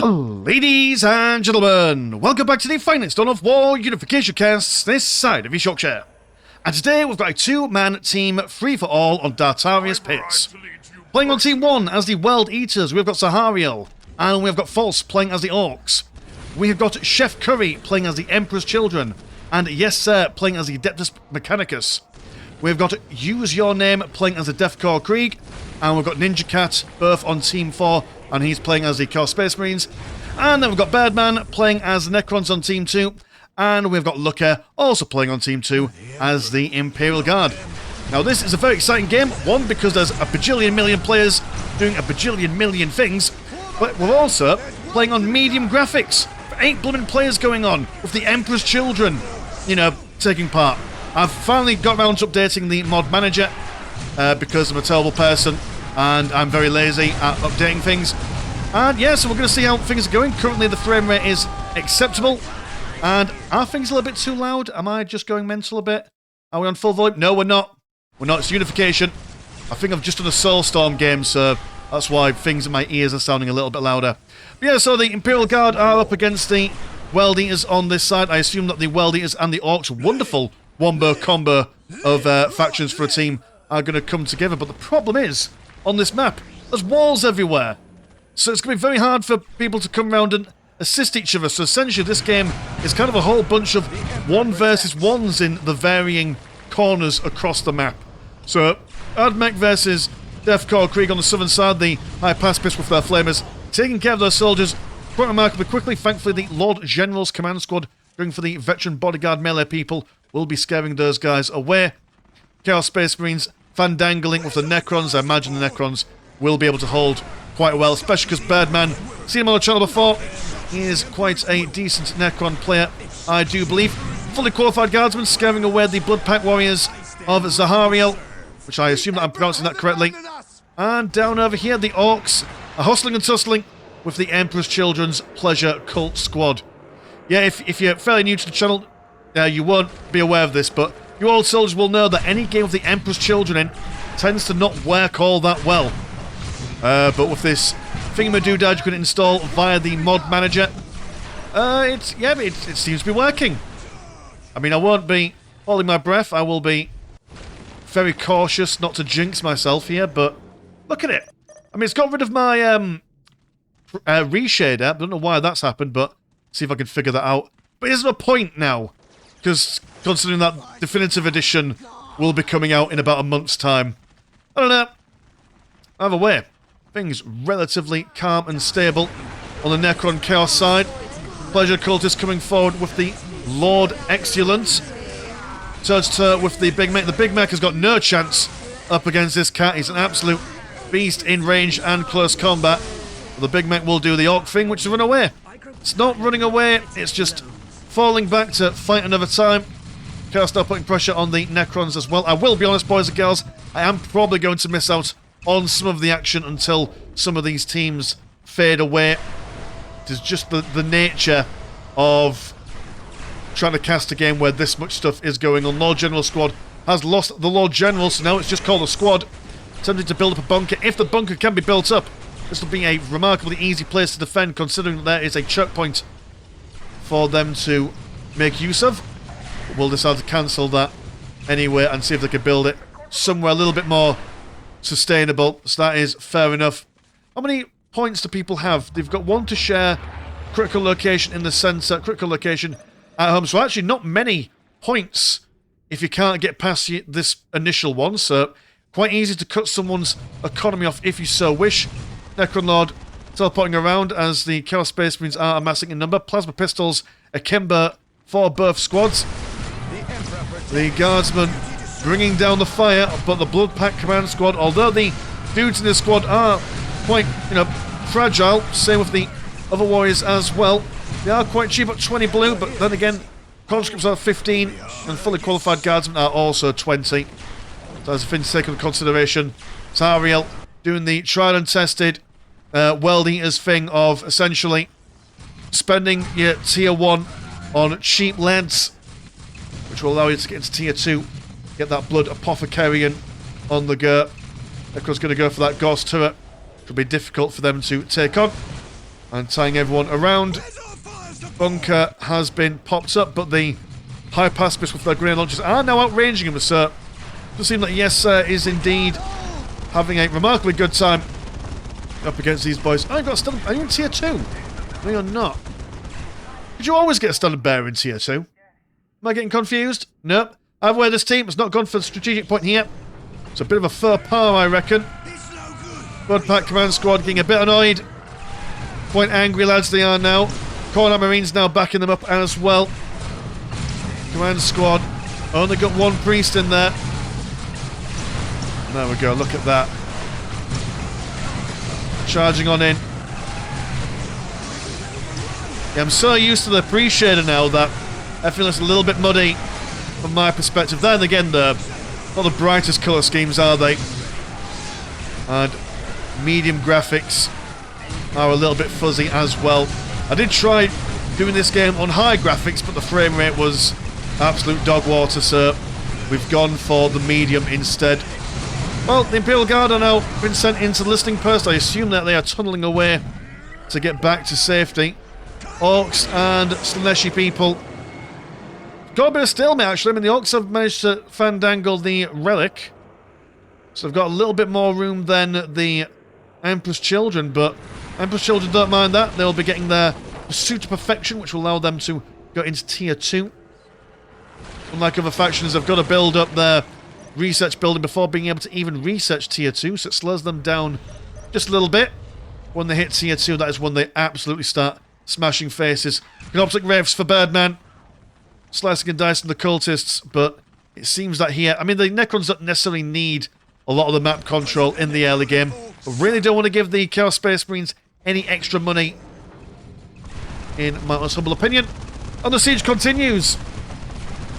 Ladies and gentlemen, welcome back to the finest Dawn of War Unification casts this side of East Yorkshire. And today we've got a two-man team free-for-all on Dartaria's Pits. Playing on Team 1 as the World Eaters, we've got Sahariel, and we've got False playing as the Orks. We have got Chef Curry playing as the Emperor's Children, and Yes Sir playing as the Adeptus Mechanicus. We've got Use Your Name playing as the Deathcore Krieg, and we've got Ninja Cat both on Team 4, and he's playing as the Chaos Space Marines. And then we've got Birdman playing as the Necrons on Team 2, and we've got Looker also playing on Team 2 as the Imperial Guard. Now this is a very exciting game, one because there's a bajillion million players doing a bajillion million things, but we're also playing on medium graphics. 8 blooming players going on, with the Emperor's Children, taking part. I've finally got around to updating the mod manager, because I'm a terrible person, and I'm very lazy at updating things. And yeah, so we're going to see how things are going. Currently the frame rate is acceptable. And are things a little bit too loud? Am I just going mental a bit? Are we on full volume? No, we're not. We're not. It's Unification. I think I've just done a Soulstorm game, so that's why things in my ears are sounding a little bit louder. But yeah, so the Imperial Guard are up against the World Eaters on this side. I assume that the World Eaters and the Orks, wonderful wombo combo of factions for a team, are going to come together. But the problem is, on this map, there's walls everywhere. So it's going to be very hard for people to come around and assist each other. So essentially this game is kind of a whole bunch of 1 versus 1s in the varying corners across the map. So Admech versus Deathcore Krieg on the southern side, the high pacifist with their flamers, taking care of those soldiers quite remarkably quickly. Thankfully the Lord General's command squad, going for the veteran bodyguard melee people, will be scaring those guys away. Chaos Space Marines fandangling with the Necrons. I imagine the Necrons will be able to hold quite well, especially because Birdman, seen him on the channel before, he is quite a decent Necron player, I do believe. Fully qualified guardsmen scaring away the Blood Pact Warriors of Zahariel, which I assume that I'm pronouncing that correctly. And down over here, the Orks are hustling and tussling with the Emperor's Children's Pleasure Cult Squad. Yeah, if you're fairly new to the channel, you won't be aware of this, but you old soldiers will know that any game with the Emperor's Children in tends to not work all that well. But with this thingamadoo-dad you can install via the mod manager, it seems to be working. I mean, I won't be holding my breath. I will be very cautious not to jinx myself here, but look at it. I mean, it's got rid of my reshader. I don't know why that's happened, but see if I can figure that out. But is there a point now? Because considering that Definitive Edition will be coming out in about a month's time. I don't know. Either way, things relatively calm and stable on the Necron Chaos side. Pleasure Cultist coming forward with the Lord Excellent. Toe-to-toe with the Big Mech. The Big Mech has got no chance up against this cat. He's an absolute beast in range and close combat. But the Big Mech will do the Orc thing, which is run away. It's not running away, it's just falling back to fight another time. Chaos now putting pressure on the Necrons as well. I will be honest, boys and girls, I am probably going to miss out on some of the action until some of these teams fade away. It is just the nature of trying to cast a game where this much stuff is going on. Lord General squad has lost the Lord General, so now it's just called a squad. Attempting to build up a bunker. If the bunker can be built up, this will be a remarkably easy place to defend, considering that there is a choke point for them to make use of. We'll decide to cancel that anyway and see if they can build it somewhere a little bit more sustainable. So that is fair enough. How many points do people have? They've got 1 to share, critical location in the centre, critical location at home. So actually not many points if you can't get past this initial one. So quite easy to cut someone's economy off if you so wish. Necron Lord teleporting around as the Chaos Space Marines are amassing in number. Plasma pistols akimbo for both squads. The Guardsmen bringing down the fire, but the Blood Pact Command Squad, although the dudes in this squad are quite, fragile, same with the other warriors as well. They are quite cheap at 20 blue, but then again, conscripts are 15, and fully qualified Guardsmen are also 20. So as a thing to take into consideration, Tariel doing the tried and tested World Eaters thing of essentially spending your tier 1 on cheap lads, which will allow you to get into tier 2, get that Blood Apothecarian on the go. Necron's going to go for that Ghost turret. It'll be difficult for them to take on. and tying everyone around. Bunker has been popped up, but the high pacifists with their grenade launchers are now outranging him, so it does seem that Yes is indeed having a remarkably good time up against these boys. Oh, you got stunned. Are you in tier 2? No, you're not. Did you always get a stunned bear in tier 2? Am I getting confused? Nope. Either way, this team has not gone for the strategic point here. It's a bit of a faux pas, I reckon. Bloodpack Command Squad getting a bit annoyed. Quite angry lads they are now. Khorne Marines now backing them up as well. Command Squad only got one priest in there. There we go, look at that. Charging on in. Yeah, I'm so used to the pre-shader now that I feel it's a little bit muddy from my perspective. Then again, not the brightest colour schemes, are they? And medium graphics are a little bit fuzzy as well. I did try doing this game on high graphics, but the frame rate was absolute dog water, so we've gone for the medium instead. Well, the Imperial Guard are now been sent into the listening post. I assume that they are tunneling away to get back to safety. Orks and Slaaneshi people. Got a bit of stalemate, actually. I mean, the Orks have managed to fandangle the relic, so they've got a little bit more room than the Emperor's Children, but Emperor's Children don't mind that. They'll be getting their Pursuit of Perfection, which will allow them to go into tier 2. Unlike other factions, they've got to build up their research building before being able to even research tier 2, so it slows them down just a little bit. When they hit tier 2, that is when they absolutely start smashing faces. Canoptic Wraiths for Birdman. Slicing and dicing the cultists, but it seems that here... I mean, the Necrons don't necessarily need a lot of the map control in the early game. I really don't want to give the Chaos Space Marines any extra money, in my most humble opinion. And the siege continues.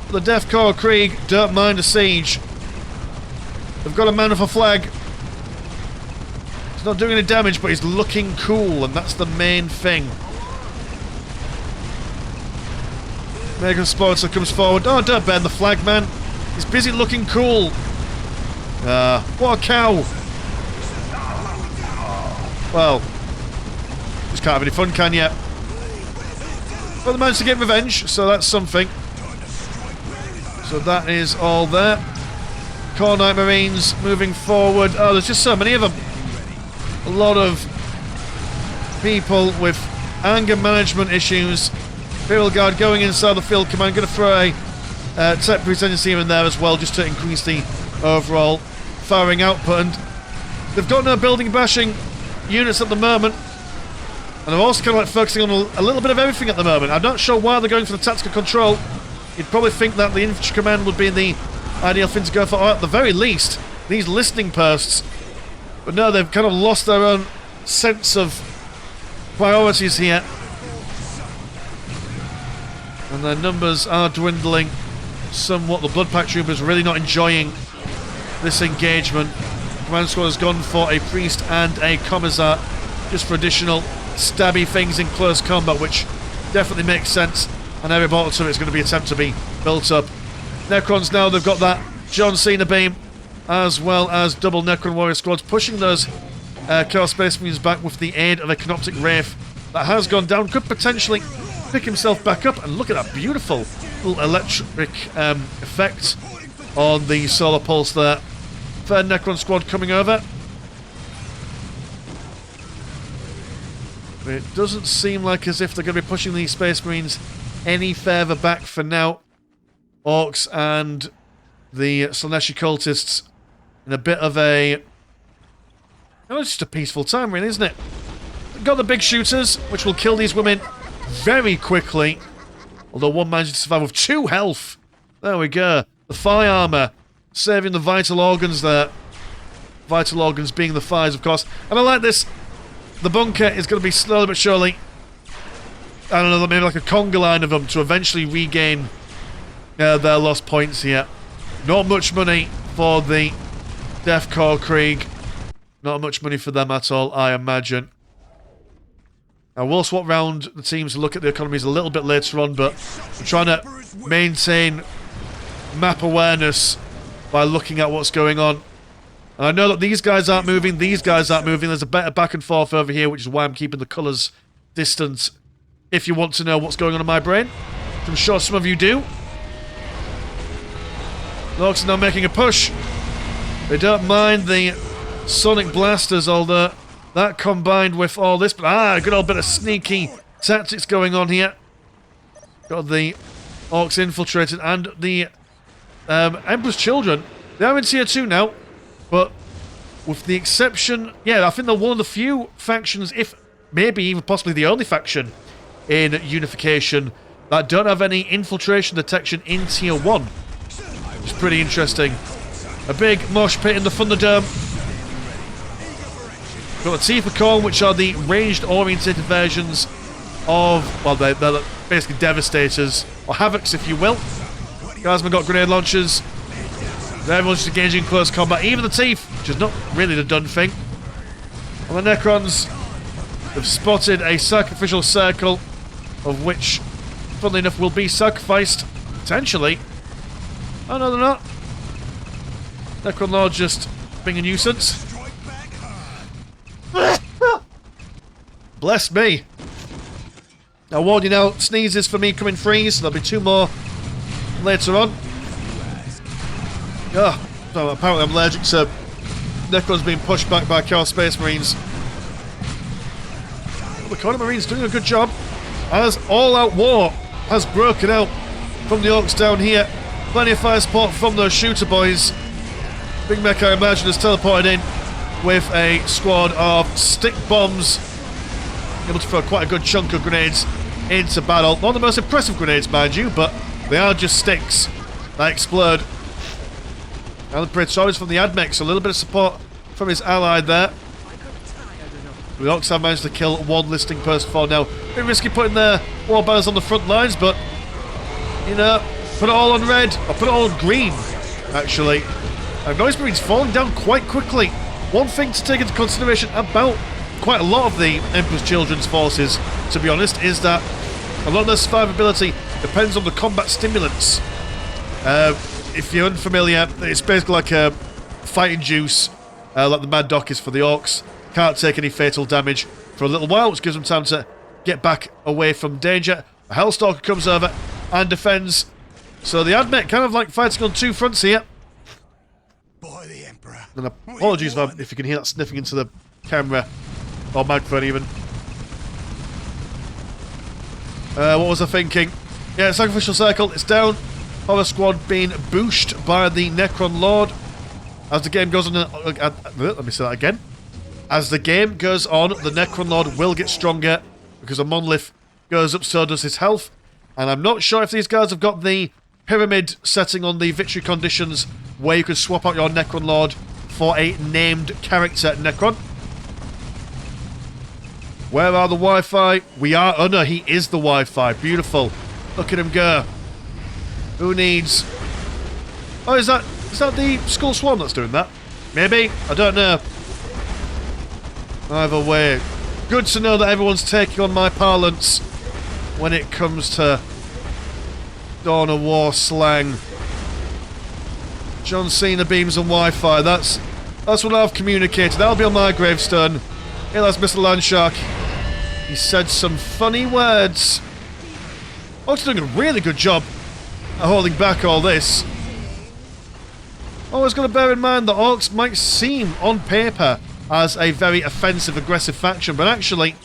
The Deathcore Krieg don't mind a siege. They've got a man with a flag. He's not doing any damage, but he's looking cool, and that's the main thing. Mega Sportster comes forward. Oh, don't burn the flag, man. He's busy looking cool. What a cow. Well, just can't have any fun, can you? But they managed to get revenge, so that's something. So that is all there. Khorne Marines moving forward. Oh, there's just so many of them. A lot of people with anger management issues. Imperial Guard going inside the field command. Going to throw a tech presidency in there as well, just to increase the overall firing output. And they've got no building bashing units at the moment. And they're also kind of like focusing on a little bit of everything at the moment. I'm not sure why they're going for the tactical control. You'd probably think that the infantry command would be the ideal thing to go for, or at the very least, these listening posts. But no, they've kind of lost their own sense of priorities here. And their numbers are dwindling somewhat. The Bloodpack Troopers really not enjoying this engagement. Command Squad has gone for a Priest and a Commissar, just for additional stabby things in close combat, which definitely makes sense. And every bottle to it is going to be attempt to be built up. Necrons now, they've got that John Cena beam, as well as double Necron Warrior Squads, pushing those Chaos Space Marines back with the aid of a Canoptic Wraith that has gone down. Could potentially pick himself back up, and look at that beautiful little electric effect on the solar pulse there. Third Necron Squad coming over. It doesn't seem like as if they're going to be pushing these Space Marines any further back for now. Orks and the Slaaneshi cultists in a bit of a... Oh, it's just a peaceful time, really, isn't it? We've got the big shooters, which will kill these women very quickly. Although one managed to survive with 2 health. There we go. The thigh armor, saving the vital organs there. Vital organs being the thighs, of course. And I like this. The bunker is going to be slowly but surely, I don't know, maybe like a conga line of them to eventually regain their lost points here. Not much money for the Deathcore Krieg. Not much money for them at all, I imagine. Now, we'll swap round the teams and look at the economies a little bit later on, but I'm trying to maintain map awareness by looking at what's going on. And I know that these guys aren't moving, these guys aren't moving. There's a better back and forth over here, which is why I'm keeping the colours distance if you want to know what's going on in my brain. I'm sure some of you do. The Orks are now making a push. They don't mind the sonic blasters, although that combined with all this... a good old bit of sneaky tactics going on here. Got the Orks infiltrated and the Emperor's Children. They are in tier 2 now, but with the exception... Yeah, I think they're one of the few factions, if maybe even possibly the only faction in Unification, that don't have any infiltration detection in tier 1. Which is pretty interesting. A big mosh pit in the Thunderdome. Got the Teeth of Khorne, which are the ranged-orientated versions of... Well, they're basically Devastators, or Havocs, if you will. Guardsmen got grenade launchers. Everyone's just engaging in close combat. Even the Teeth, which is not really the done thing. And the Necrons have spotted a sacrificial circle, of which, funnily enough, will be sacrificed, potentially. Oh, no, they're not. Necron Lord just being a nuisance. Bless me. I warn you now, sneezes for me coming free, so there'll be 2 more later on. So apparently I'm allergic to Necrons being pushed back by Chaos Space Marines. Well, the Khorne Marines doing a good job, as all-out war has broken out from the Orks down here. Plenty of fire support from those shooter boys. Big Mech, I imagine, has teleported in with a squad of stick bombs, able to throw quite a good chunk of grenades into battle. Not the most impressive grenades, mind you, but they are just sticks that explode. And the Praetorians from the Admech, a little bit of support from his ally there. The Orks have managed to kill 1 listing person for now. Bit risky putting their war banners on the front lines, but, you know, put it all on red, or put it all on green, actually. And Noise Marine's falling down quite quickly. One thing to take into consideration about quite a lot of the Emperor's Children's forces, to be honest, is that a lot of their survivability depends on the combat stimulants. If you're unfamiliar, it's basically like a fighting juice, like the Mad Doc is for the Orks. Can't take any fatal damage for a little while, which gives them time to get back away from danger. A Hellstalker comes over and defends. So the Admech kind of like fighting on 2 fronts here. By the Emperor. And apologies if you can hear that sniffing into the camera, or microphone even. What was I thinking? Yeah, Sacrificial Circle, it's down. Horror Squad being booshed by the Necron Lord. As the game goes on... let me say that again. As the game goes on, the Necron Lord will get stronger, because a monolith goes up, so does his health. And I'm not sure if these guys have got the pyramid setting on the victory conditions where you can swap out your Necron Lord for a named character Necron. Where are the Wi-Fi? We are... Oh no, he is the Wi-Fi. Beautiful. Look at him go. Who needs... Oh, is that the Skull Swarm that's doing that? Maybe? I don't know. Either way, good to know that everyone's taking on my parlance when it comes to Dawn of War slang. John Cena beams and Wi-Fi. That's what I've communicated. That'll be on my gravestone. Hey, that's Mr. Landshark. He said some funny words. Orks doing a really good job at holding back all this. Always got to bear in mind that Orks might seem, on paper, as a very offensive, aggressive faction, but actually,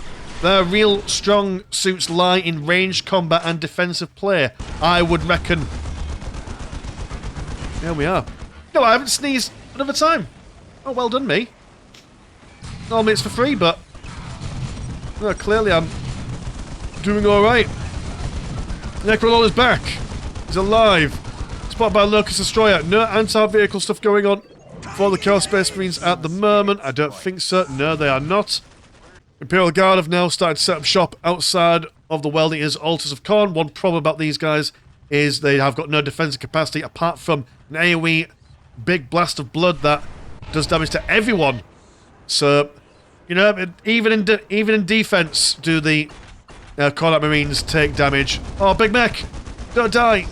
their real strong suits lie in ranged combat and defensive play, I would reckon. There we are. No, I haven't sneezed another time. Oh, well done, me. Normally it's for free, but... No, clearly I'm doing alright. Necrolol is back. He's alive. Spotted by a Locust Destroyer. No anti-vehicle stuff going on for the Chaos Space Marines at the moment. I don't think so. No, they are not. Imperial Guard have now started to set up shop outside of the World Eaters' Altars of Khorne. One problem about these guys is they have got no defensive capacity apart from an AoE big blast of blood that does damage to everyone. So, you know, even in defense do the Khorne Marines take damage. Oh, Big Mech! Don't die!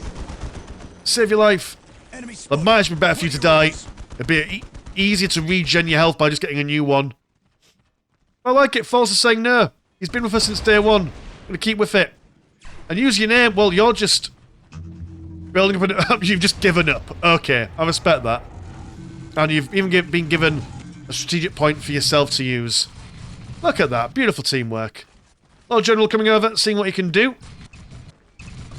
Save your life. It might be better for you to die. It'd be easier to regen your health by just getting a new one. I like it. False is saying no. He's been with us since day one. Gonna keep with it. And use your name. Well, you're just building up an... You've just given up. Okay, I respect that. And you've even been given a strategic point for yourself to use. Look at that. Beautiful teamwork. Lord General coming over, seeing what he can do.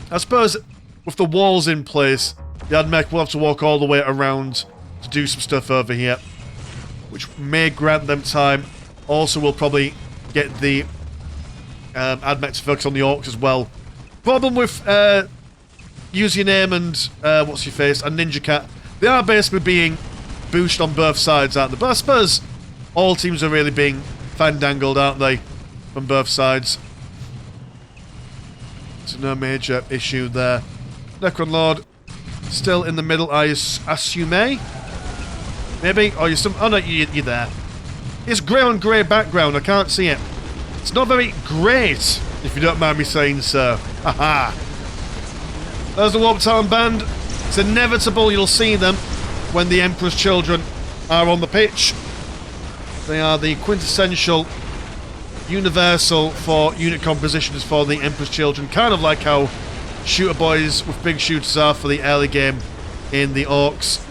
I suppose with the walls in place, the Admech will have to walk all the way around to do some stuff over here, which may grant them time. Also, we'll probably get the Admech to focus on the Orcs as well. Problem with Use Your Name and what's your face and Ninja Cat, they are basically being boosted on both sides, aren't they? But I suppose all teams are really being fandangled, aren't they, from both sides? So no major issue there. Necron Lord still in the middle, I assume. Maybe? Oh, you're some... Oh, no, you're there. It's grey on grey background. I can't see it. It's not very great, if you don't mind me saying so. Haha. There's the Warp Talon band. It's inevitable you'll see them when the Emperor's Children are on the pitch. They are the quintessential universal for unit compositions for the Emperor's Children. Kind of like how shooter boys with big shooters are for the early game in the Orcs.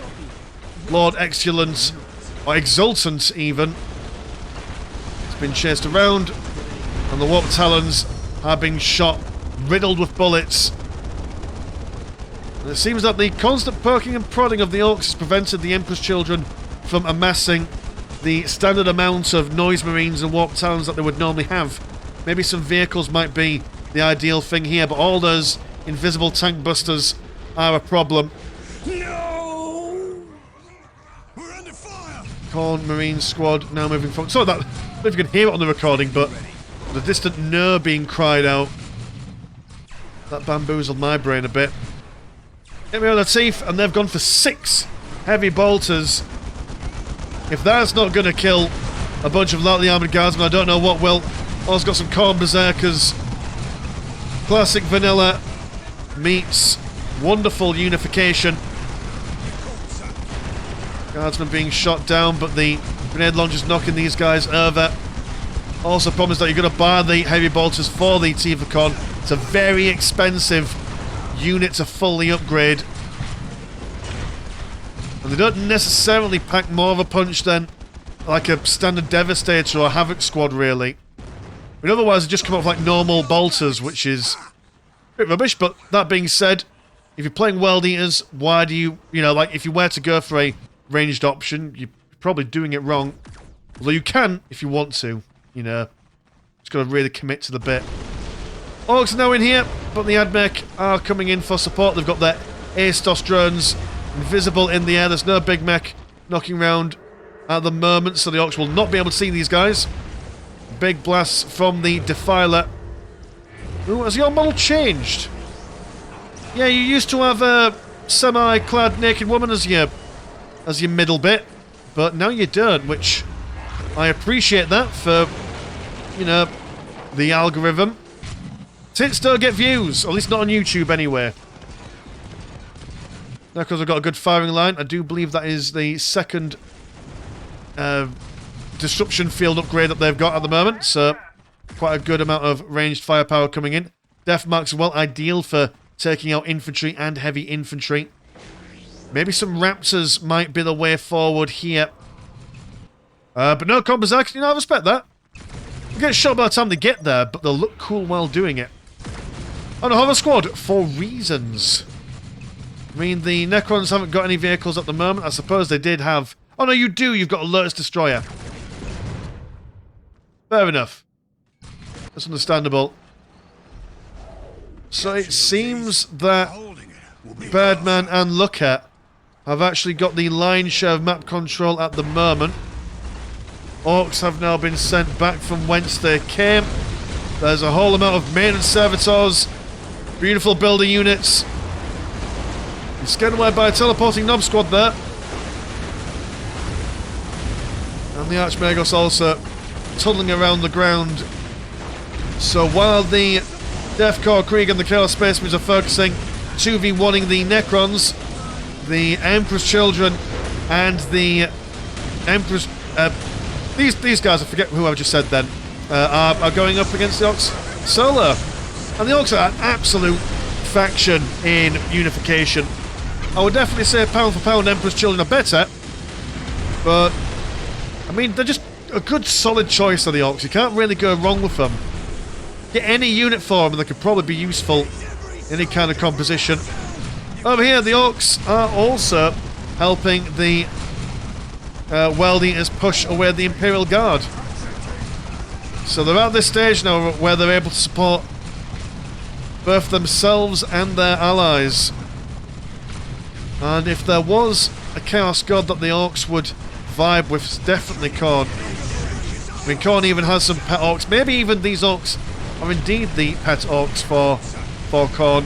Lord Exultant, or Exultant even, has been chased around, and the Warp Talons are being shot, riddled with bullets. And it seems that the constant poking and prodding of the Orcs has prevented the Emperor's Children from amassing the standard amount of Noise Marines and Warp Talons that they would normally have. Maybe some vehicles might be the ideal thing here, but all those invisible tank busters are a problem. No! We're under fire! Khorne Marine Squad now moving forward. So that, I don't know if you can hear it on the recording, but the distant no being cried out. That bamboozled my brain a bit. Get me on the teeth, and they've gone for 6 heavy bolters. If that's not going to kill a bunch of lightly armoured guardsmen, I don't know what will. Also got some Khorne Berserkers. Classic vanilla meets wonderful unification. Guardsmen being shot down, but the grenade launcher's knocking these guys over. Also promised that you're going to buy the heavy bolters for the Tivacon. It's a very expensive unit to fully upgrade. And they don't necessarily pack more of a punch than like a standard Devastator or Havoc Squad, really. I mean, otherwise they just come up with like normal bolters, which is a bit rubbish. But that being said, if you're playing World Eaters, why do you, like if you were to go for a ranged option, you're probably doing it wrong. Although you can, if you want to, Just got to really commit to the bit. Orcs are now in here, but the Admech are coming in for support. They've got their Aestos drones invisible in the air. There's no big mech knocking around at the moment, so the Orcs will not be able to see these guys. Big blasts from the Defiler. Ooh, has your model changed? Yeah, you used to have a semi-clad naked woman as your middle bit, but now you don't, which I appreciate that for, the algorithm. Tits don't get views, or at least not on YouTube anyway. Now, because I've got a good firing line, I do believe that is the second disruption field upgrade that they've got at the moment, so quite a good amount of ranged firepower coming in. Def marks as well, ideal for taking out infantry and heavy infantry. Maybe some Raptors might be the way forward here. But no combos, actually, I respect that. They'll get shot by the time they get there, but they'll look cool while doing it. On a hover squad, for reasons. I mean, the Necrons haven't got any vehicles at the moment. I suppose they did have... Oh, no, you do. You've got a Lotus Destroyer. Fair enough. That's understandable. So it seems that Birdman and Looker have actually got the lion's share of map control at the moment. Orcs have now been sent back from whence they came. There's a whole amount of maintenance servitors, beautiful builder units. He's scared away by a teleporting knob squad there. And the Archmagos also tunneling around the ground. So while the Deathcore Krieg and the Chaos Space Marines are focusing 2v1ing the Necrons, the Emperor's Children and the Emperor's... these guys, I forget who I just said then. are going up against the Orks solo. And the Orks are an absolute faction in Unification. I would definitely say pound for pound Emperor's Children are better, but I mean, they're just a good solid choice of the Orks. You can't really go wrong with them. Get any unit for them and they could probably be useful in any kind of composition. Over here, the Orks are also helping the World Eaters push away the Imperial Guard. So they're at this stage now where they're able to support both themselves and their allies. And if there was a Chaos God that the Orks would vibe with, it's definitely Khorne. I mean, Khorne even has some pet Orks. Maybe even these Orks are indeed the pet Orks for Khorne.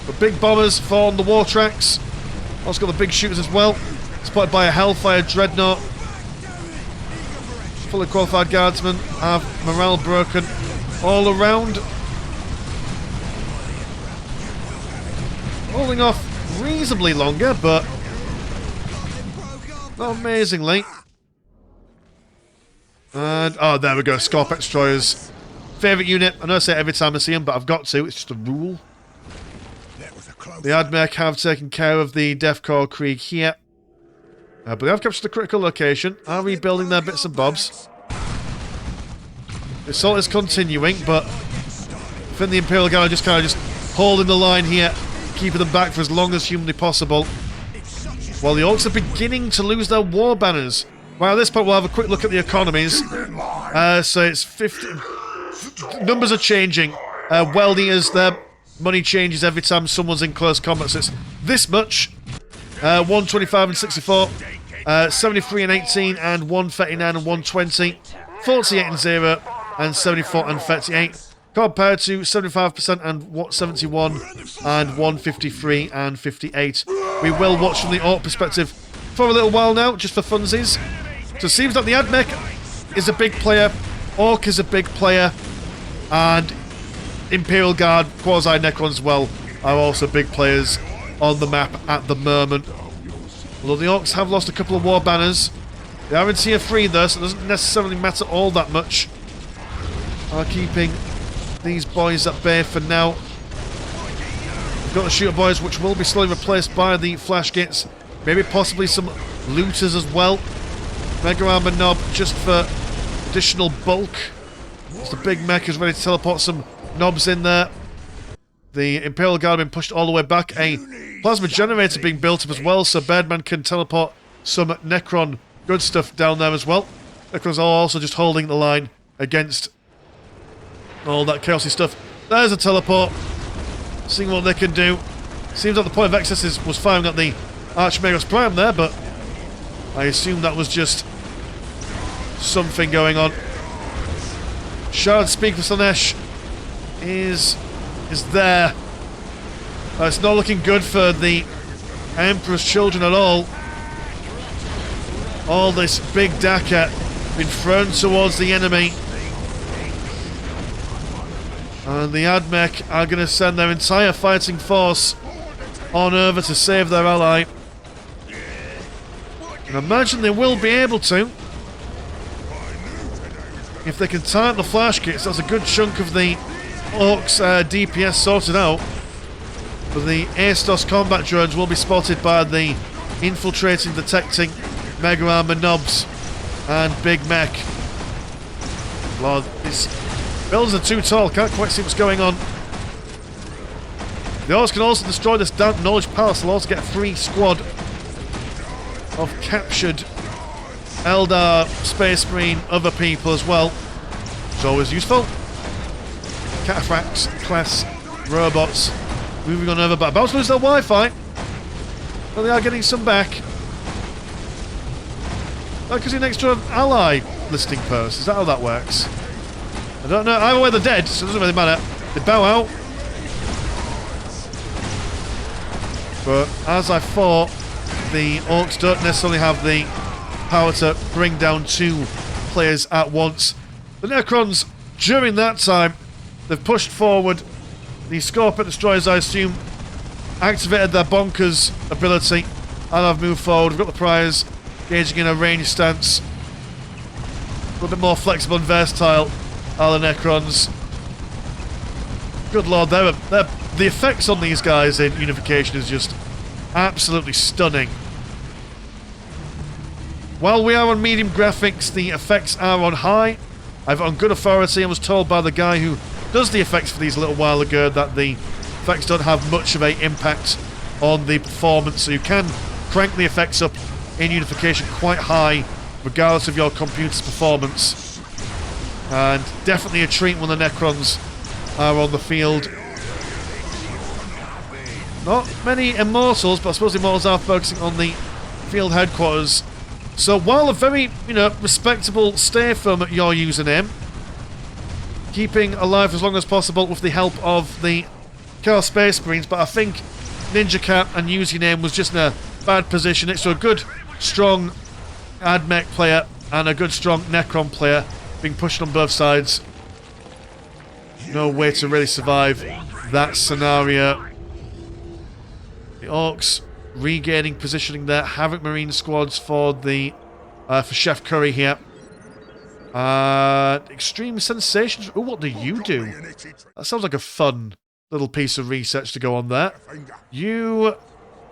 But big bombers for on the war tracks. Also got the big shooters as well. Spotted by a Hellfire Dreadnought. Fully qualified guardsmen have morale broken all around. Holding off reasonably longer, but not amazingly. And, oh, there we go, Scorpet Destroyers. Favourite unit. I know I say it every time I see them, but I've got to. It's just a rule. The Admech have taken care of the Deathcore Krieg here. But they have captured the critical location. Are rebuilding their bits and bobs. The assault is continuing, but I think the Imperial Guard are just kind of just holding the line here, keeping them back for as long as humanly possible. While the Orks are beginning to lose their war banners. Well, at this point we'll have a quick look at the economies. So it's 50... Numbers are changing. World Eaters, their money changes every time someone's in close combat. So it's this much. 125 and 64. 73 and 18 and 139 and 120. 48 and 0 and 74 and 38. Compared to 75% and 71 and 153 and 58. We will watch from the Ork perspective for a little while now, just for funsies. So it seems like the Admech is a big player, Ork is a big player, and Imperial Guard, Quasi-Necrons as well, are also big players on the map at the moment. Although the Orks have lost a couple of war banners. They are in tier 3 though, so it doesn't necessarily matter all that much. Are keeping these boys at bay for now. We've got the shooter boys, which will be slowly replaced by the flash gates. Maybe possibly some looters as well. Mega Armor Knob just for additional bulk. As the big mech is ready to teleport some knobs in there. The Imperial Guard have been pushed all the way back. A plasma generator being built up as well, so Birdman can teleport some Necron good stuff down there as well. Necrons are also just holding the line against all that chaosy stuff. There's a teleport. Seeing what they can do. Seems like the point of excess was firing at the Archmagos Prime there, but I assume that was just something going on. Shard Speak for Slanesh is there. It's not looking good for the Emperor's Children at all. All this big Daka being thrown towards the enemy. And the Admech are going to send their entire fighting force on over to save their ally. And I imagine they will be able to. If they can time the flash kits, that's a good chunk of the Orks DPS sorted out. But the Aestos combat drones will be spotted by the infiltrating, detecting Mega Armor Knobs and Big Mech. Lord, these buildings are too tall, can't quite see what's going on. The Orks can also destroy this damp knowledge palace. They'll also get a free squad of captured Eldar, Space Marine, other people as well. It's always useful. Cataphracts, class, robots, moving on over, but about to lose their Wi-Fi. But they are getting some back. That gives you an extra ally listing post. Is that how that works? I don't know. Either way, they're dead, so it doesn't really matter. They bow out. But as I thought, the Orks don't necessarily have the power to bring down two players at once. The Necrons, during that time, they've pushed forward. The Scorpet Destroyers, I assume, activated their bonkers ability and have moved forward. We've got the prize, engaging in a ranged stance. A bit more flexible and versatile are the Necrons. Good lord, the effects on these guys in Unification is just absolutely stunning. While we are on medium graphics, the effects are on high. I've on good authority, I was told by the guy who does the effects for these a little while ago that the effects don't have much of an impact on the performance, so you can crank the effects up in Unification quite high regardless of your computer's performance. And definitely a treat when the Necrons are on the field. Not many Immortals, but I suppose the Immortals are focusing on the field headquarters. So while a very, respectable stay from your username, keeping alive as long as possible with the help of the Chaos Space Marines, but I think Ninja Cat and username was just in a bad position next to a good, strong AdMech player and a good, strong Necron player being pushed on both sides. No way to really survive that scenario. The Orks regaining positioning there. Havoc Marine squads for the for Chef Curry here. Extreme Sensations. Oh, what do you do? That sounds like a fun little piece of research to go on there. You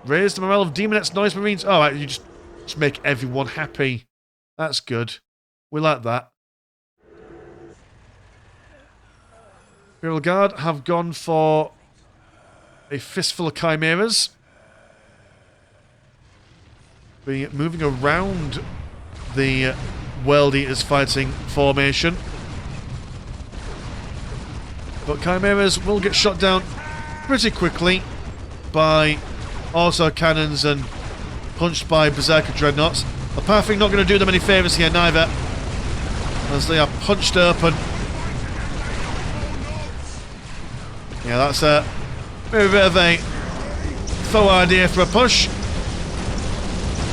raise the morale of Demonettes, Noise Marines. Alright, you just make everyone happy. That's good. We like that. Imperial Guard have gone for a fistful of Chimeras. Be moving around the World Eaters fighting formation. But Chimeras will get shot down pretty quickly by auto cannons and punched by Berserker Dreadnoughts. The pathing not going to do them any favours here neither, as they are punched open. Yeah, that's maybe a bit of a faux idea for a push.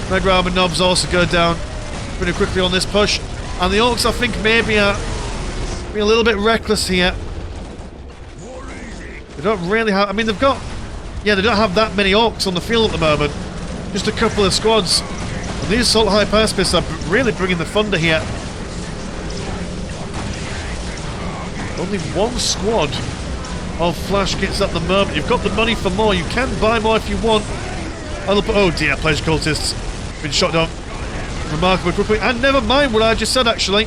Mega Armor Knobs also go down pretty quickly on this push. And the Orks, I think, maybe are being a little bit reckless here. They don't really have... I mean, they've got... Yeah, they don't have that many Orks on the field at the moment. Just a couple of squads. And these Assault High Pacifists are really bringing the thunder here. Only one squad of flash kits at the moment. You've got the money for more. You can buy more if you want. Oh dear, Pleasure Cultists been shot down remarkably quickly. And never mind what I just said, actually.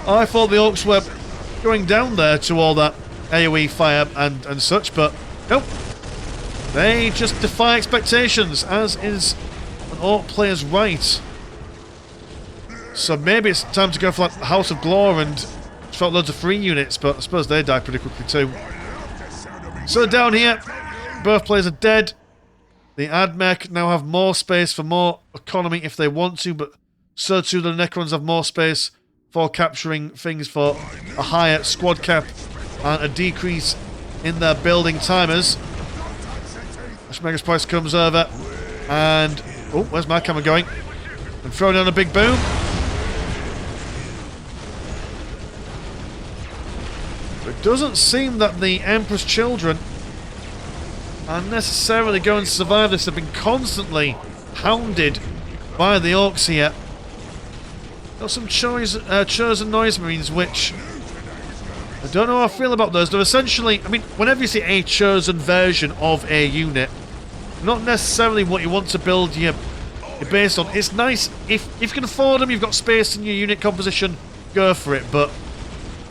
I thought the Orks were going down there to all that AoE fire and such, but nope. They just defy expectations, as is an Ork player's right. So maybe it's time to go for like House of Glore and felt loads of free units, but I suppose they die pretty quickly too. So down here, both players are dead. The AdMech now have more space for more economy if they want to, but so too the Necrons have more space for capturing things for a higher squad cap and a decrease in their building timers. Megas Price comes over and... Oh, where's my camera going? And throwing down a big boom. It doesn't seem that the Emperor's children are necessarily going to survive this. They've been constantly hounded by the Orks here. Got some chosen Noise Marines, which I don't know how I feel about those. They're essentially, I mean, whenever you see a chosen version of a unit, not necessarily what you want to build your base on. It's nice if you can afford them, you've got space in your unit composition, go for it, but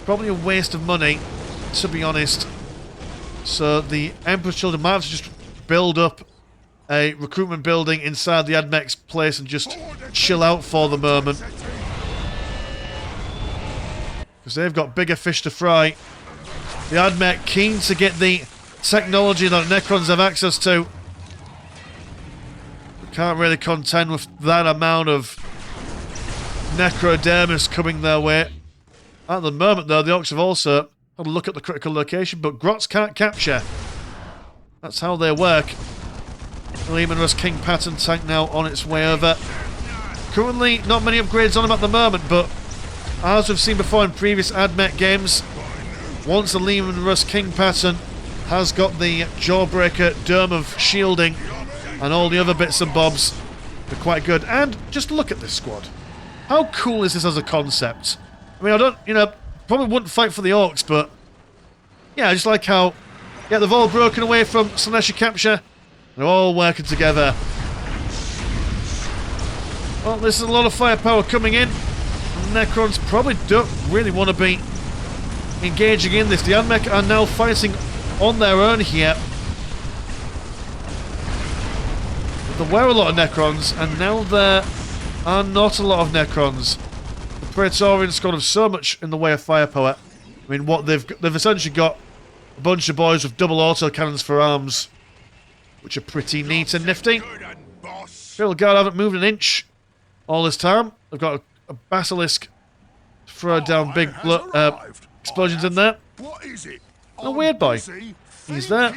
probably a waste of money, to be honest. So the Emperor's Children might have to just build up a recruitment building inside the AdMech's place and just chill out for the moment. Because they've got bigger fish to fry. The AdMech keen to get the technology that Necrons have access to. Can't really contend with that amount of Necrodermis coming their way. At the moment, though, the Orks have also had a look at the critical location, but Grots can't capture. That's how they work. Lehman Russ King pattern tank now on its way over. Currently, not many upgrades on him at the moment, but as we've seen before in previous AdMech games, once the Lehman Russ King pattern has got the Jawbreaker Dome of Shielding and all the other bits and bobs, they're quite good. And just look at this squad. How cool is this as a concept? I mean, I don't, probably wouldn't fight for the Orks, but yeah, I just like how, yeah, they've all broken away from Slaanesh capture. They're all working together. Well, this is a lot of firepower coming in. The Necrons probably don't really want to be engaging in this. The Admech are now fighting on their own here. There were a lot of Necrons, and now there are not a lot of Necrons. The Praetorians got so much in the way of firepower. I mean, what they've essentially got a bunch of boys with double auto cannons for arms, which are pretty neat and nifty. Imperial Guard haven't moved an inch all this time. They've got a basilisk to throw down big explosions in there. What is it? A weird boy. He's there.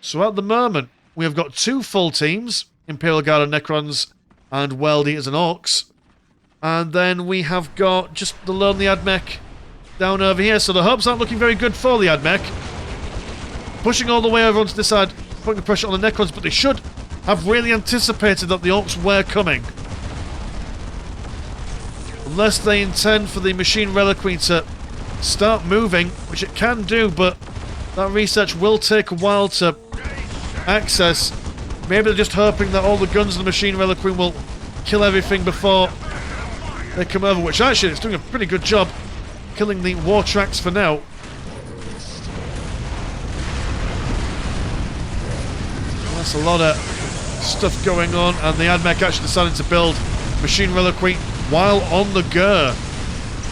So at the moment, we have got 2 full teams, Imperial Guard and Necrons, and World Eaters and Orks. And then we have got just the lonely Admech down over here. So the hopes aren't looking very good for the Admech. Pushing all the way over onto this side, putting the pressure on the Necrons, but they should have really anticipated that the Orks were coming. Unless they intend for the Machine Reliquary to start moving, which it can do, but that research will take a while to access. Maybe they're just hoping that all the guns in the Machine Reliquary will kill everything before they come over, which actually it's doing a pretty good job killing the war tracks for now. That's a lot of stuff going on, and the Admech actually decided to build Machine Reliquary while on the go.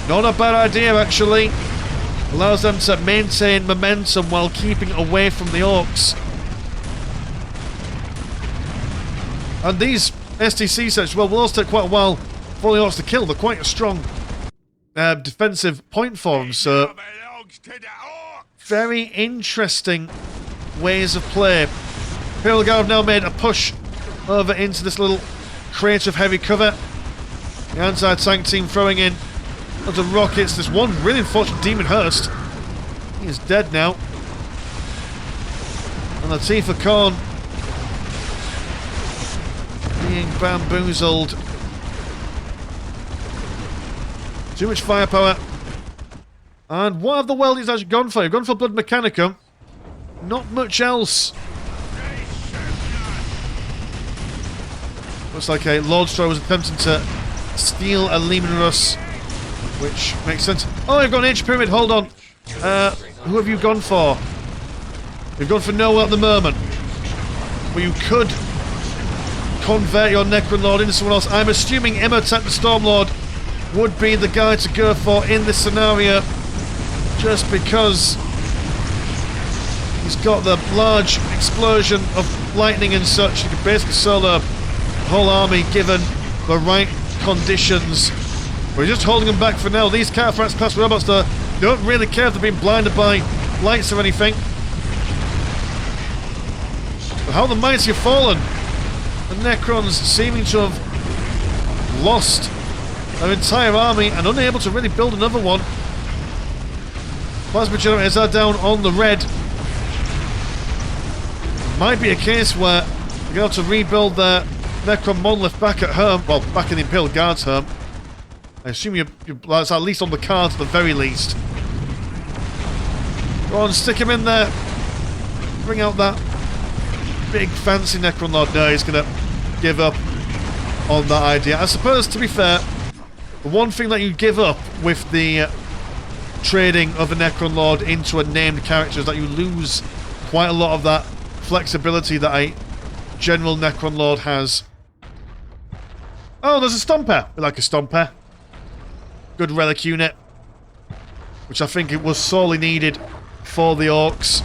Not a bad idea, actually. Allows them to maintain momentum while keeping away from the Orks. And these STC sets, well, will also take quite a while for the Orks to kill. They're quite a strong defensive point for them, so very interesting ways of play. Imperial Guard have now made a push over into this little crate of heavy cover. The anti-tank team throwing in lots of rockets. There's one really unfortunate Demon Hurst. He is dead now. And Latifah Khorne being bamboozled. Too much firepower. And what have the Weldies actually gone for? They've gone for Blood Mechanicum. Not much else. Looks like a Lordstro was attempting to steal a Lehman Russ, which makes sense. Oh, you've got an Ancient Pyramid, hold on. Who have you gone for? You've gone for Noah at the moment. Well, you could convert your Necron Lord into someone else. I'm assuming Imhotep the Stormlord would be the guy to go for in this scenario, just because he's got the large explosion of lightning and such. You can basically solo the whole army given the right conditions. We're just holding them back for now. These Cataphracts class robots, though, don't really care if they're being blinded by lights or anything. But how the mighty have fallen. The Necrons seeming to have lost their entire army and unable to really build another one. Plasma generators are down on the red. It might be a case where they're going to have to rebuild their Necron monolith back at home. Well, back in the Imperial Guard's home. I assume that's at least on the cards at the very least. Go on, stick him in there. Bring out that big fancy Necron Lord. No, he's going to give up on that idea. I suppose, to be fair, the one thing that you give up with the trading of a Necron Lord into a named character is that you lose quite a lot of that flexibility that a general Necron Lord has. Oh, there's a Stomper. We like a Stomper. Good relic unit, which I think it was sorely needed for the Orks.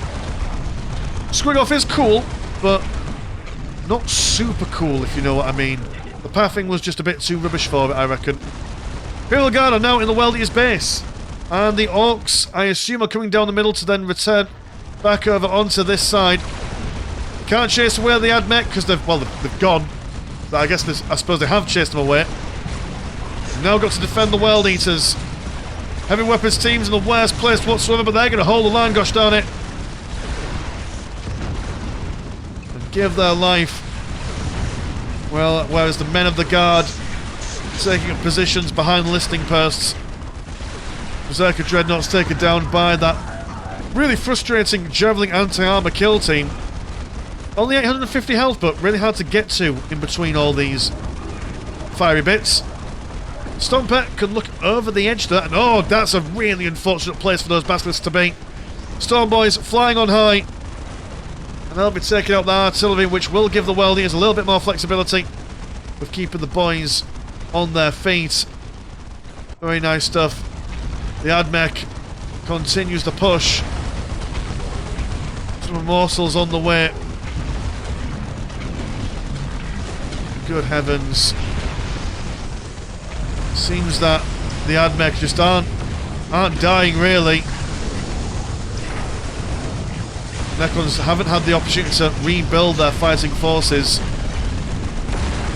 Screwing off is cool, but not super cool, if you know what I mean. The pathing was just a bit too rubbish for it, I reckon. Imperial Guard are now in the Weldiers base, and the Orks, I assume, are coming down the middle to then return back over onto this side. They can't chase away the Admech because they've gone. I guess I suppose they have chased them away. They've now got to defend the World Eaters. Heavy weapons teams in the worst place whatsoever, but they're going to hold the line, gosh darn it. And give their life. Well, whereas the men of the Guard taking up positions behind listing posts. Berserker Dreadnoughts taken down by that really frustrating Javelin anti-armor kill team. Only 850 health, but really hard to get to in between all these fiery bits. Stomper can look over the edge there, and oh, that's a really unfortunate place for those basilisks to be. Storm Boys flying on high, and they'll be taking out the artillery, which will give the World Eaters a little bit more flexibility with keeping the boys on their feet. Very nice stuff. The Admech continues to push. Some morsels on the way. Good heavens. Seems that the Admech just aren't dying, really. Necrons haven't had the opportunity to rebuild their fighting forces.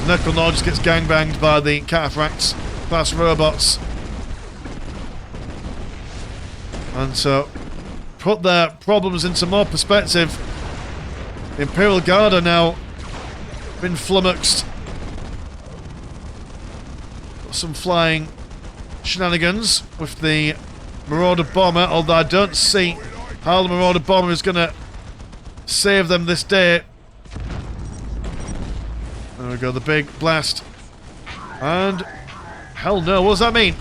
Necron Lord just gets gangbanged by the Cataphracts class robots. And to put their problems into more perspective, the Imperial Guard are now been flummoxed. Some flying shenanigans with the Marauder Bomber, although I don't see how the Marauder Bomber is going to save them this day. There we go, the big blast. And hell no, what does that mean?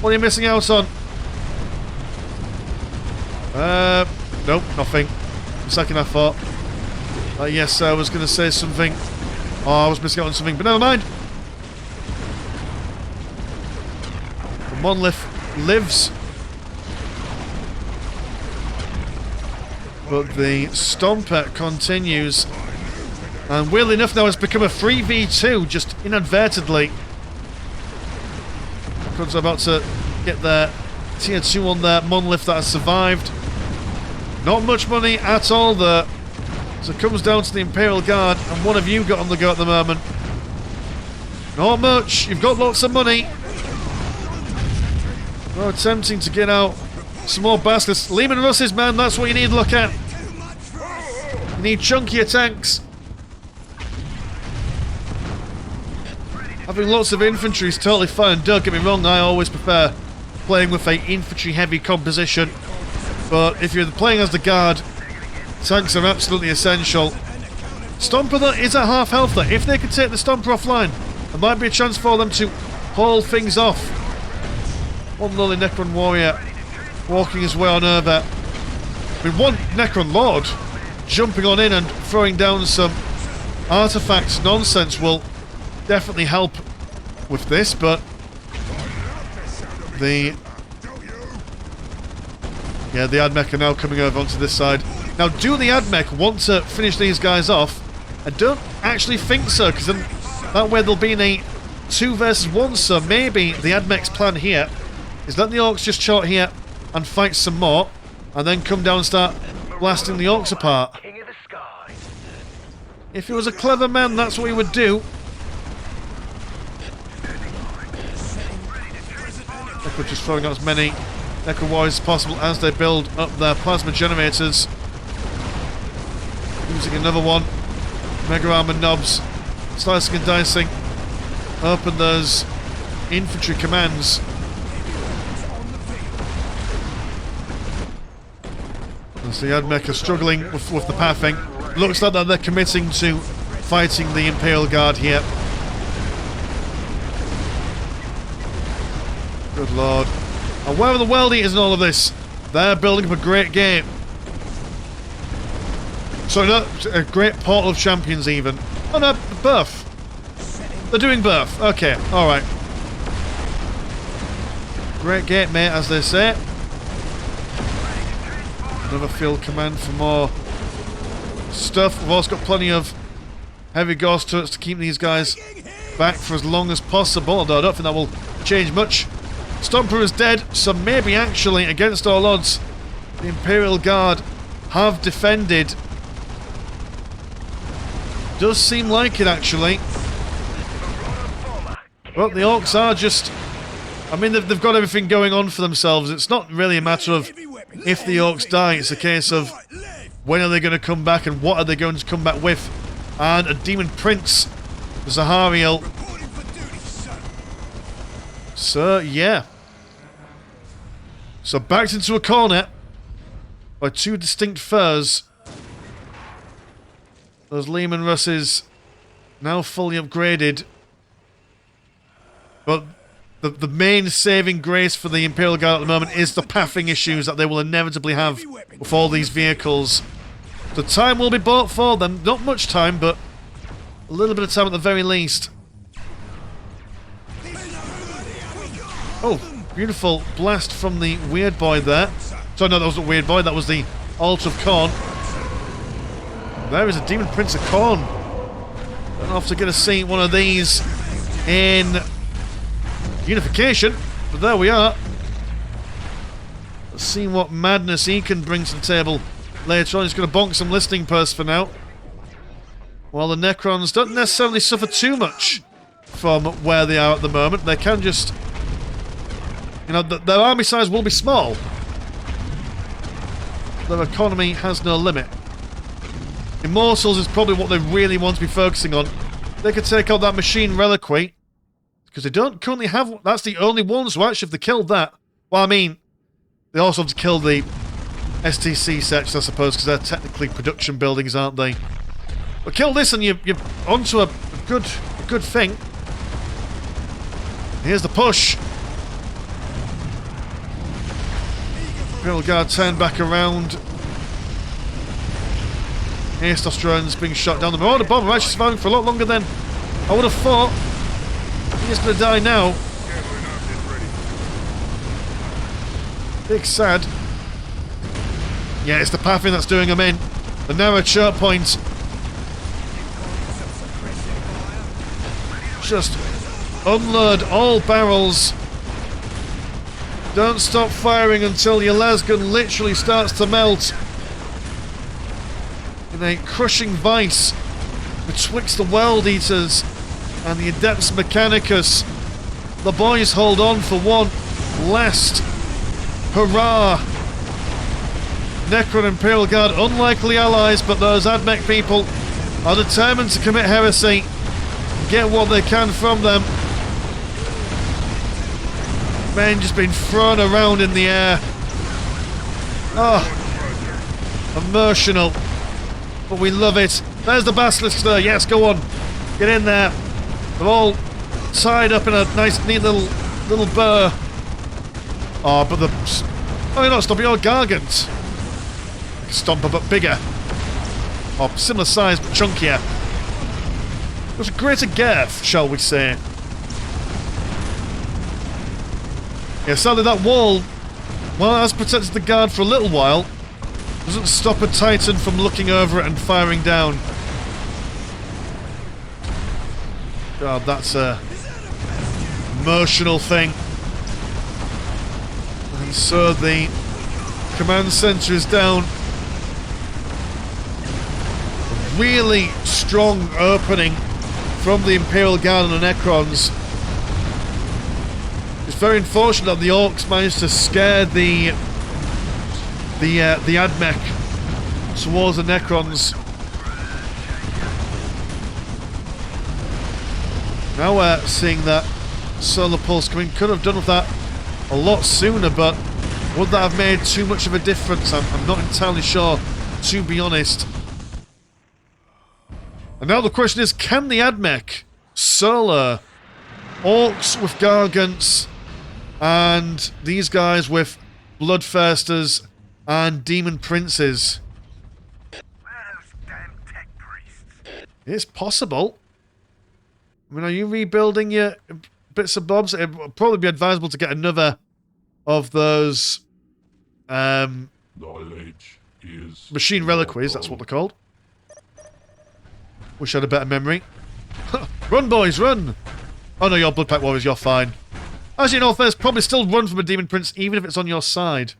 What are you missing out on? Nope, nothing. The second I thought. Yes, I was going to say something. Oh, I was missing out on something, but never mind. The monolith lives. But the Stomper continues. And weirdly enough now it's become a 3v2, just inadvertently. Because I'm about to get their tier 2 on their monolith that has survived. Not much money at all there. So it comes down to the Imperial Guard, and what have you got on the go at the moment? Not much. You've got lots of money. Oh, attempting to get out some more basilisks. Lehman Russes, man, that's what you need to look at. You need chunkier tanks. Having lots of infantry is totally fine. Don't get me wrong, I always prefer playing with a infantry-heavy composition. But if you're playing as the Guard, tanks are absolutely essential. Stomper, though, is at half health there. If they could take the Stomper offline, there might be a chance for them to haul things off. One lonely Necron warrior walking his way on over. I mean, one Necron Lord jumping on in and throwing down some artifacts nonsense will definitely help with this, but the Admech are now coming over onto this side. Now, do the Admech want to finish these guys off? I don't actually think so, because then that way they'll be in a 2 versus 1, so maybe the Admech's plan here is let the Orks just short here and fight some more, and then come down and start blasting the Orks apart. If he was a clever man, that's what he would do. Necro just throwing out as many Necro Warriors as possible as they build up their plasma generators. Using another one. Mega Armor knobs. Slicing and dicing. Open those infantry commands. As the Admech are struggling with the pathing. Looks like that they're committing to fighting the Imperial Guard here. Good lord. And where are the World Eaters in all of this? They're building up a great game. Sorry, no, a great Portal of Champions even. Oh no, birth. They're doing birth. Okay, alright. Great gate, mate, as they say. Another field command for more stuff. We've also got plenty of heavy ghost turrets to keep these guys back for as long as possible, although I don't think that will change much. Stomper is dead, so maybe actually, against all odds, the Imperial Guard have defended. Does seem like it, actually. Well, the Orks are just... I mean, they've got everything going on for themselves. It's not really a matter of if the Orks die, it's a case of when are they going to come back and what are they going to come back with. And a Demon Prince, Zahariel, So, yeah. So, backed into a corner by two distinct foes. Those Lehman Russes now fully upgraded. But the main saving grace for the Imperial Guard at the moment is the pathing issues that they will inevitably have with all these vehicles. The time will be bought for them. Not much time, but a little bit of time at the very least. Oh, beautiful blast from the Weird Boy there. Sorry, no, that wasn't Weird Boy, that was the Altar of Khorne. There is a Demon Prince of Khorne. Don't have to get to see one of these in Unification, but there we are. Let's see what madness he can bring to the table later on. He's going to bonk some listening posts for now. While the Necrons don't necessarily suffer too much from where they are at the moment. They can just... You know, their army size will be small. Their economy has no limit. Immortals is probably what they really want to be focusing on. They could take out that machine reliquary, because they don't currently have... That's the only ones who actually, if they killed that... Well, I mean, they also have to kill the STC sections, I suppose, because they're technically production buildings, aren't they? But kill this and you're onto a good thing. Here's the push. Imperial Guard turn back around. Aestos drones being shot down. The Marauder bomber actually surviving for a lot longer than I would have thought. He's going to die now. Big sad. Yeah, it's the pathing that's doing him in. The narrow choke point. Just unload all barrels. Don't stop firing until your lasgun literally starts to melt. In a crushing vice betwixt the World Eaters and the Adepts Mechanicus, the boys hold on for one last hurrah. Necron and Imperial Guard, unlikely allies, but those Admech people are determined to commit heresy and get what they can from them. Men just being thrown around in the air. Oh, emotional. But we love it. There's the Basilisk there. Yes, go on. Get in there. They're all tied up in a nice, neat little burr. Oh, but the... Oh, you're not stopping your Gargants. Stomper, but bigger. Or similar size, but chunkier. It was a greater girth, shall we say. Yeah, sadly that wall, while it has protected the guard for a little while, doesn't stop a Titan from looking over it and firing down. God, that's a emotional thing. And so the command center is down. A really strong opening from the Imperial Guard and the Necrons. It's very unfortunate that the Orks managed to scare the Admech towards the Necrons. Now we're seeing that solar pulse coming. Could have done with that a lot sooner, but would that have made too much of a difference? I'm not entirely sure, to be honest. And now the question is, can the Admech solo Orks with Gargants and these guys with Bloodthirsters and Demon Princes? It's possible. I mean, are you rebuilding your bits and bobs? It would probably be advisable to get another of those machine reliquaries, that's what they're called. Wish I had a better memory. Run, boys, run! Oh no, you're Blood Pact Warriors, you're fine. As you know, there's probably still run from a Demon Prince, even if it's on your side.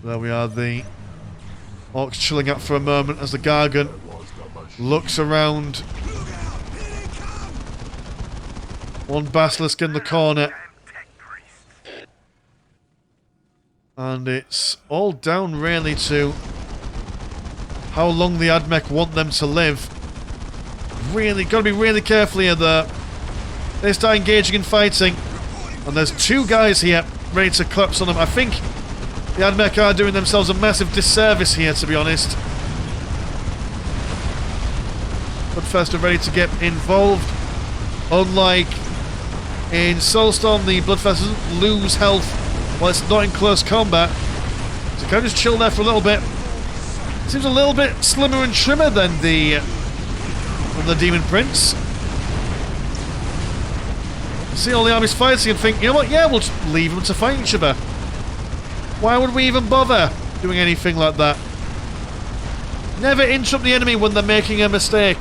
There we are, the Orcs chilling out for a moment as the Gargant looks around. One Basilisk in the corner. And it's all down really to how long the Admech want them to live. Really, gotta be really careful here though. They start engaging in fighting. And there's two guys here ready to collapse on them. I think the Admech are doing themselves a massive disservice here, to be honest. Bloodfest are ready to get involved. Unlike in Soulstorm, the Bloodfest doesn't lose health while it's not in close combat. So you can just chill there for a little bit. Seems a little bit slimmer and trimmer than the Demon Prince. See all the armies fighting and think, you know what, yeah, we'll just leave them to fight each other. Why would we even bother doing anything like that? Never interrupt the enemy when they're making a mistake.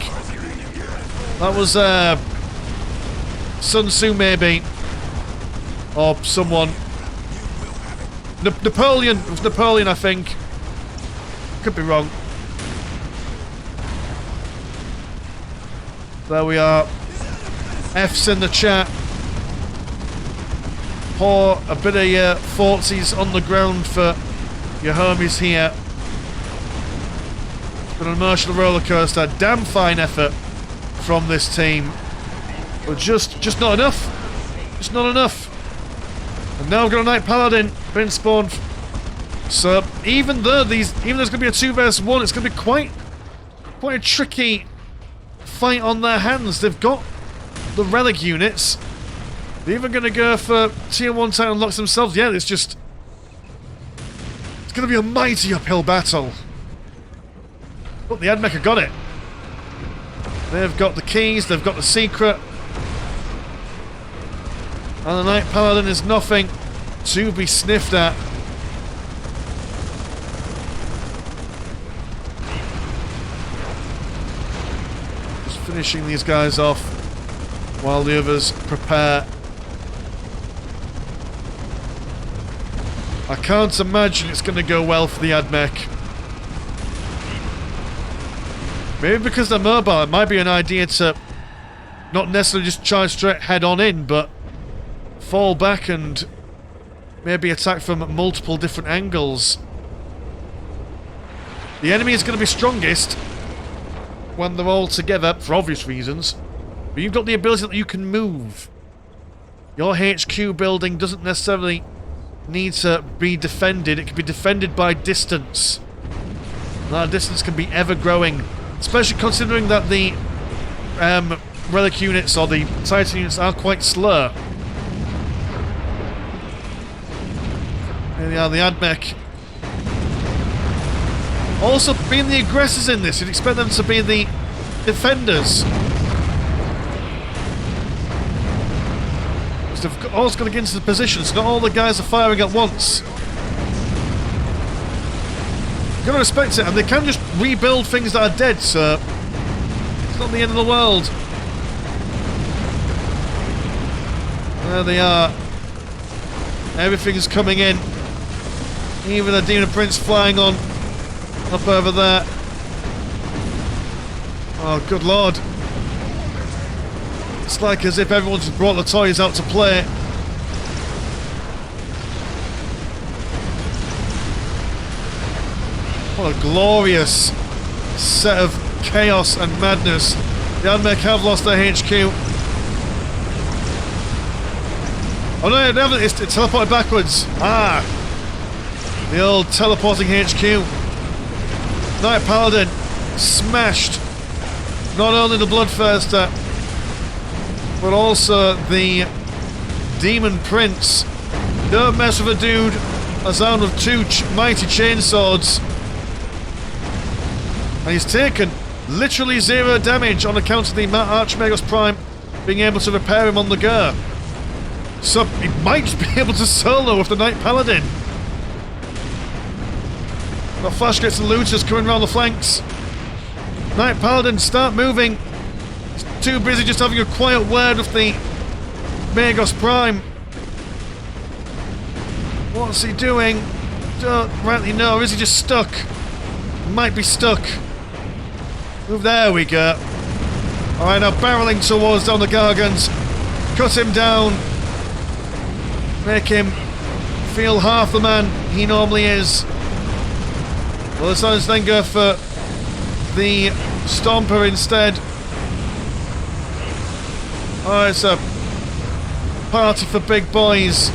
That was Sun Tzu maybe. Or someone. Napoleon. It was Napoleon, I think. Could be wrong. There we are. F's in the chat. Pour a bit of forties on the ground for your homies here. It's been an emotional roller coaster. Damn fine effort from this team, but just not enough. Just not enough. And now we've got a Knight Paladin been spawned. So even though there's going to be a 2 vs 1, it's going to be quite a tricky fight on their hands. They've got the relic units. They're even going to go for tier 1 title unlocks themselves. Yeah, it's going to be a mighty uphill battle. But the Admech have got it. They've got the keys, they've got the secret. And the Knight Paladin is nothing to be sniffed at. Just finishing these guys off while the others prepare. I can't imagine it's going to go well for the Admech. Maybe because they're mobile, it might be an idea to not necessarily just charge straight head on in, but fall back and maybe attack from multiple different angles. The enemy is going to be strongest when they're all together, for obvious reasons, but you've got the ability that you can move. Your HQ building doesn't necessarily need to be defended, it can be defended by distance. And that distance can be ever growing. Especially considering that the relic units or the Titan units are quite slow. Here they are, the Admech. Also, being the aggressors in this, you'd expect them to be the defenders. Because they've also got to get into the positions. Not all the guys are firing at once. You've got to respect it, and they can just rebuild things that are dead, so it's not the end of the world. There they are. Everything's coming in. Even the Demon Prince flying on up over there. Oh, good lord. It's like as if everyone's just brought the toys out to play. What a glorious set of chaos and madness. The Admech have lost their HQ. Oh no, they haven't. It's teleported backwards. Ah! The old teleporting HQ. Knight Paladin smashed not only the Bloodthirster, but also the Demon Prince. Don't mess with a dude as armed with two mighty chainswords. And he's taken literally 0 damage on account of the Archmagus Prime being able to repair him on the go. So he might be able to solo with the Knight Paladin. Got flash gets and looters coming around the flanks. Knight Paladin, start moving. He's too busy just having a quiet word with the Magos Prime. What's he doing? Don't rightly know. Is he just stuck? He might be stuck. Move, there we go. Alright, now barreling towards down the Gargants. Cut him down. Make him feel half the man he normally is. Well, let's then go for the Stomper instead. Alright, so party for big boys.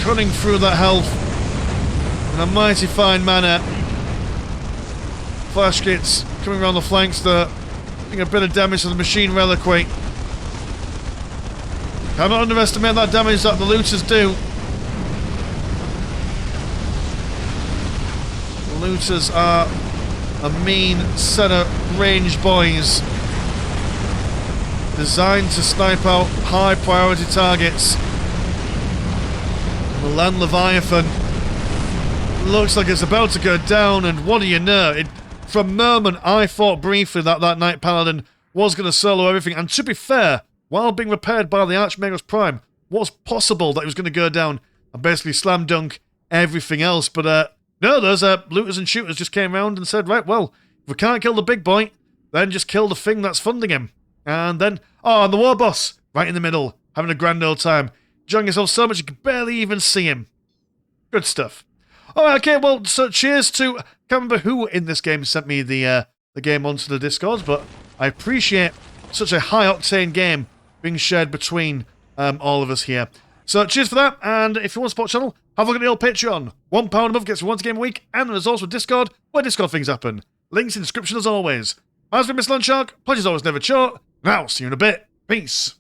Cutting through that health in a mighty fine manner. Flash kits coming around the flanks there, doing a bit of damage to the machine reliquary. Cannot underestimate that damage that the looters do. The looters are a mean set of range boys, designed to snipe out high priority targets. The Land Leviathan looks like it's about to go down, and what do you know? From moment, I thought briefly that that Knight Paladin was going to solo everything, and to be fair, while being repaired by the Archmagus Prime, was possible that he was going to go down and basically slam dunk everything else, but no, those looters and shooters just came around and said, right, well, if we can't kill the big boy, then just kill the thing that's funding him. And then, oh, and the war boss, right in the middle, having a grand old time, enjoying himself so much you could barely even see him. Good stuff. Alright, okay, well, so cheers to, I can't remember who in this game sent me the game onto the Discord, but I appreciate such a high-octane game being shared between all of us here. So cheers for that, and if you want to support the channel, have a look at the old Patreon. £1 a month gets you one game a week, and there's also Discord, where Discord things happen. Links in the description as always. I've been Mr. Landshark, pleasure's always never short, and I'll see you in a bit. Peace.